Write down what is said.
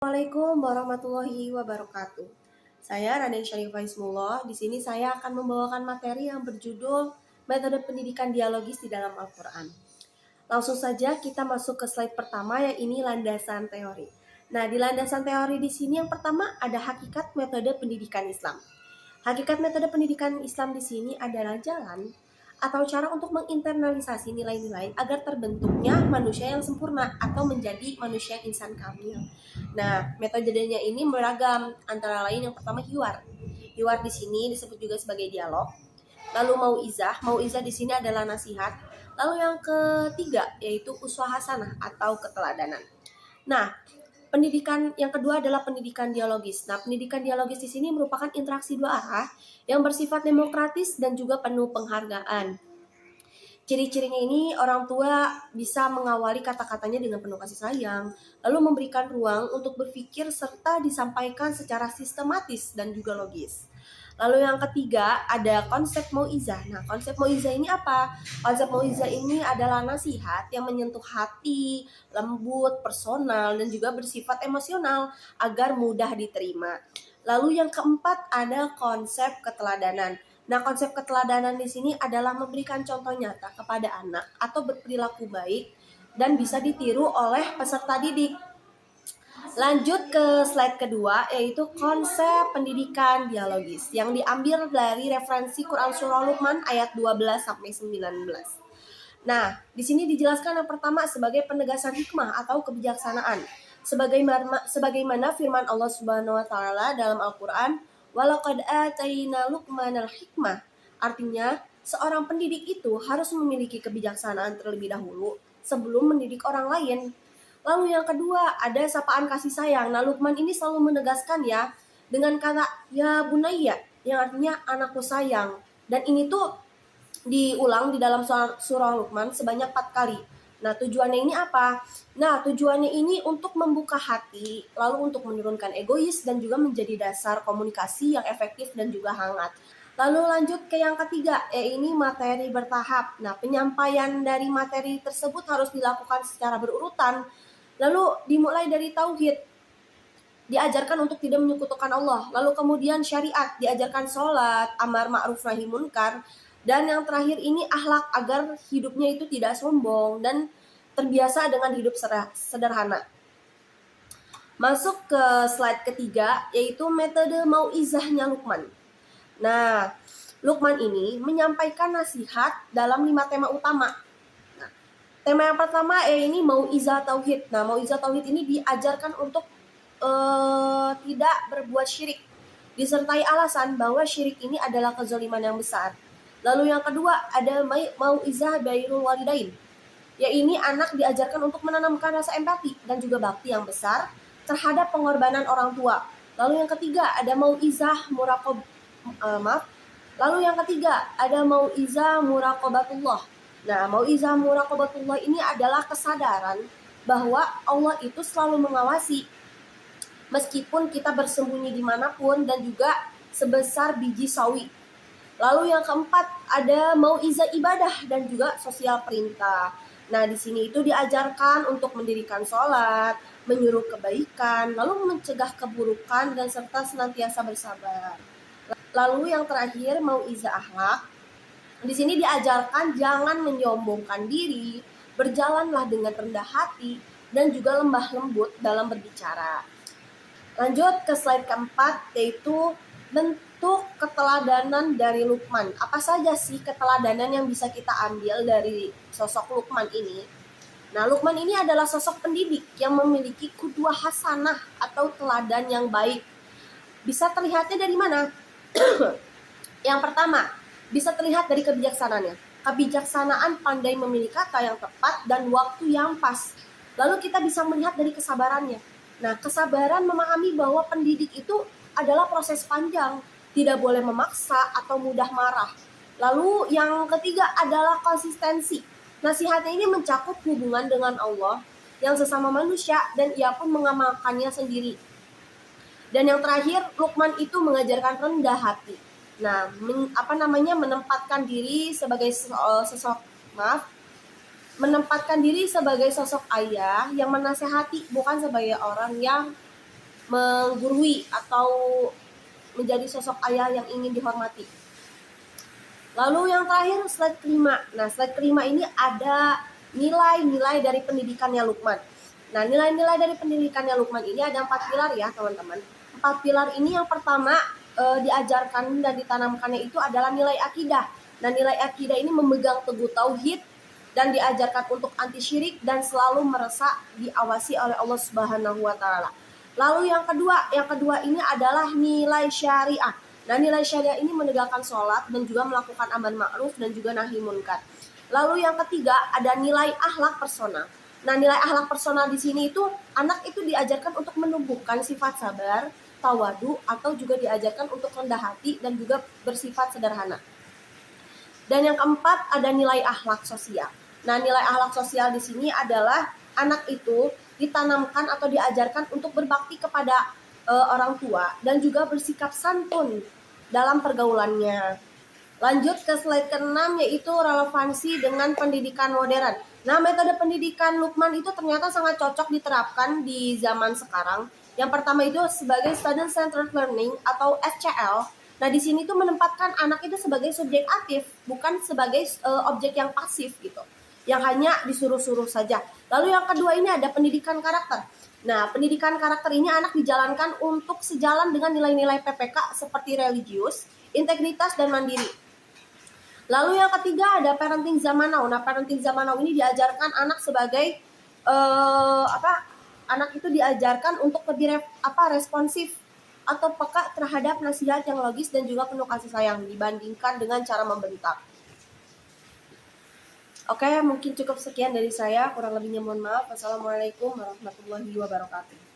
Assalamualaikum warahmatullahi wabarakatuh. Saya Raden Syarifah Ismullah. Di sini saya akan membawakan materi yang berjudul Metode Pendidikan Dialogis di dalam Al-Quran. Langsung saja kita masuk ke slide pertama, yang ini landasan teori. Nah, di landasan teori di sini yang pertama ada hakikat metode pendidikan Islam. Hakikat metode pendidikan Islam di sini adalah jalan atau cara untuk menginternalisasi nilai-nilai agar terbentuknya manusia yang sempurna atau menjadi manusia insan kamil. Nah, metodenya ini beragam, antara lain yang pertama hiwar. Hiwar di sini disebut juga sebagai dialog. Lalu mauizah di sini adalah nasihat. Lalu yang ketiga yaitu uswah hasanah atau keteladanan. Nah, pendidikan yang kedua adalah pendidikan dialogis. Nah, pendidikan dialogis di sini merupakan interaksi dua arah yang bersifat demokratis dan juga penuh penghargaan. Ciri-cirinya ini orang tua bisa mengawali kata-katanya dengan penuh kasih sayang, lalu memberikan ruang untuk berpikir serta disampaikan secara sistematis dan juga logis. Lalu yang ketiga ada konsep mauizah. Nah, konsep mauizah ini apa? Konsep mauizah ini adalah nasihat yang menyentuh hati, lembut, personal, dan juga bersifat emosional agar mudah diterima. Lalu yang keempat ada konsep keteladanan. Nah, konsep keteladanan di sini adalah memberikan contoh nyata kepada anak atau berperilaku baik dan bisa ditiru oleh peserta didik. Lanjut ke slide kedua, yaitu konsep pendidikan dialogis yang diambil dari referensi Quran Surah Luqman ayat 12 sampai 19. Nah, di sini dijelaskan yang pertama sebagai penegasan hikmah atau kebijaksanaan. Sebagaimana firman Allah Subhanahu wa taala dalam Al-Qur'an, "Walaqad atayna Luqmanal hikmah." Artinya, seorang pendidik itu harus memiliki kebijaksanaan terlebih dahulu sebelum mendidik orang lain. Lalu yang kedua, ada sapaan kasih sayang. Nah, Luqman ini selalu menegaskan ya dengan kata ya bunayya, yang artinya anakku sayang. Dan ini tuh diulang di dalam surah Luqman sebanyak 4 kali. Nah, tujuannya ini apa? Nah, tujuannya ini untuk membuka hati, lalu untuk menurunkan egois dan juga menjadi dasar komunikasi yang efektif dan juga hangat. Lalu lanjut ke yang ketiga, ini materi bertahap. Nah, penyampaian dari materi tersebut harus dilakukan secara berurutan. Lalu dimulai dari tauhid, diajarkan untuk tidak menyekutukan Allah. Lalu kemudian syariat, diajarkan sholat, amar ma'ruf nahi munkar. Dan yang terakhir ini akhlak, agar hidupnya itu tidak sombong dan terbiasa dengan hidup sederhana. Masuk ke slide ketiga, yaitu metode mauizahnya Luqman. Nah, Luqman ini menyampaikan nasihat dalam 5 tema utama. Nah, tema yang pertama ini mauizah tauhid. Nah, mauizah tauhid ini diajarkan untuk tidak berbuat syirik, disertai alasan bahwa syirik ini adalah kezaliman yang besar. Lalu yang kedua ada mauizah bairul walidain, yaitu anak diajarkan untuk menanamkan rasa empati dan juga bakti yang besar terhadap pengorbanan orang tua. Lalu yang ketiga ada mauizah Lalu yang ketiga ada mauizah muraqabatullah. Nah, mauizah muraqabatullah ini adalah kesadaran bahwa Allah itu selalu mengawasi meskipun kita bersembunyi dimanapun dan juga sebesar biji sawi. Lalu yang keempat ada mauizah ibadah dan juga sosial perintah. Nah, di sini itu diajarkan untuk mendirikan sholat, menyuruh kebaikan, lalu mencegah keburukan dan serta senantiasa bersabar. Lalu yang terakhir mauizah akhlak. Di sini diajarkan jangan menyombongkan diri, berjalanlah dengan rendah hati dan juga lembah lembut dalam berbicara. Lanjut ke slide keempat, yaitu bentuk keteladanan dari Luqman. Apa saja sih keteladanan yang bisa kita ambil dari sosok Luqman ini? Nah, Luqman ini adalah sosok pendidik yang memiliki qudwah hasanah atau teladan yang baik. Bisa terlihatnya dari mana? Yang pertama, bisa terlihat dari kebijaksanaannya. Kebijaksanaan pandai memilih kata yang tepat dan waktu yang pas. Lalu kita bisa melihat dari kesabarannya. Nah, kesabaran memahami bahwa pendidik itu adalah proses panjang, tidak boleh memaksa atau mudah marah. Lalu yang ketiga adalah konsistensi. Nasihatnya ini mencakup hubungan dengan Allah yang sesama manusia dan ia pun mengamalkannya sendiri. Dan yang terakhir, Luqman itu mengajarkan rendah hati. Nah, menempatkan diri sebagai menempatkan diri sebagai sosok ayah yang menasehati, bukan sebagai orang yang menggurui atau menjadi sosok ayah yang ingin dihormati. Lalu yang terakhir slide kelima. Nah, slide kelima ini ada nilai-nilai dari pendidikannya Luqman. Nah, nilai-nilai dari pendidikannya Luqman ini ada 4 pilar ya teman-teman. 4 pilar ini yang pertama diajarkan dan ditanamkannya itu adalah nilai akidah. Nah, nilai akidah ini memegang teguh tauhid dan diajarkan untuk anti syirik dan selalu merasa diawasi oleh Allah Subhanahu wa taala. Lalu yang kedua ini adalah nilai syariah. Nah, nilai syariah ini menegakkan sholat dan juga melakukan amar ma'ruf dan juga nahi munkar. Lalu yang ketiga ada nilai akhlak personal. Nah, nilai akhlak personal di sini itu anak itu diajarkan untuk menumbuhkan sifat sabar, tawadu, atau juga diajarkan untuk rendah hati dan juga bersifat sederhana. Dan yang keempat ada nilai akhlak sosial. Nah, nilai akhlak sosial di sini adalah anak itu ditanamkan atau diajarkan untuk berbakti kepada orang tua dan juga bersikap santun dalam pergaulannya. Lanjut ke slide ke-6 yaitu relevansi dengan pendidikan modern. Nah, metode pendidikan Luqman itu ternyata sangat cocok diterapkan di zaman sekarang. Yang pertama itu sebagai student centered learning atau SCL. Nah, di sini tuh menempatkan anak itu sebagai subjek aktif, bukan sebagai objek yang pasif gitu, yang hanya disuruh-suruh saja. Lalu yang kedua ini ada pendidikan karakter. Nah, pendidikan karakter ini anak dijalankan untuk sejalan dengan nilai-nilai PPK seperti religius, integritas, dan mandiri. Lalu yang ketiga ada parenting zaman now. Nah, parenting zaman now ini diajarkan anak sebagai anak itu diajarkan untuk lebih responsif atau peka terhadap nasihat yang logis dan juga penuh kasih sayang dibandingkan dengan cara membentak. Oke, mungkin cukup sekian dari saya. Kurang lebihnya mohon maaf. Wassalamualaikum warahmatullahi wabarakatuh.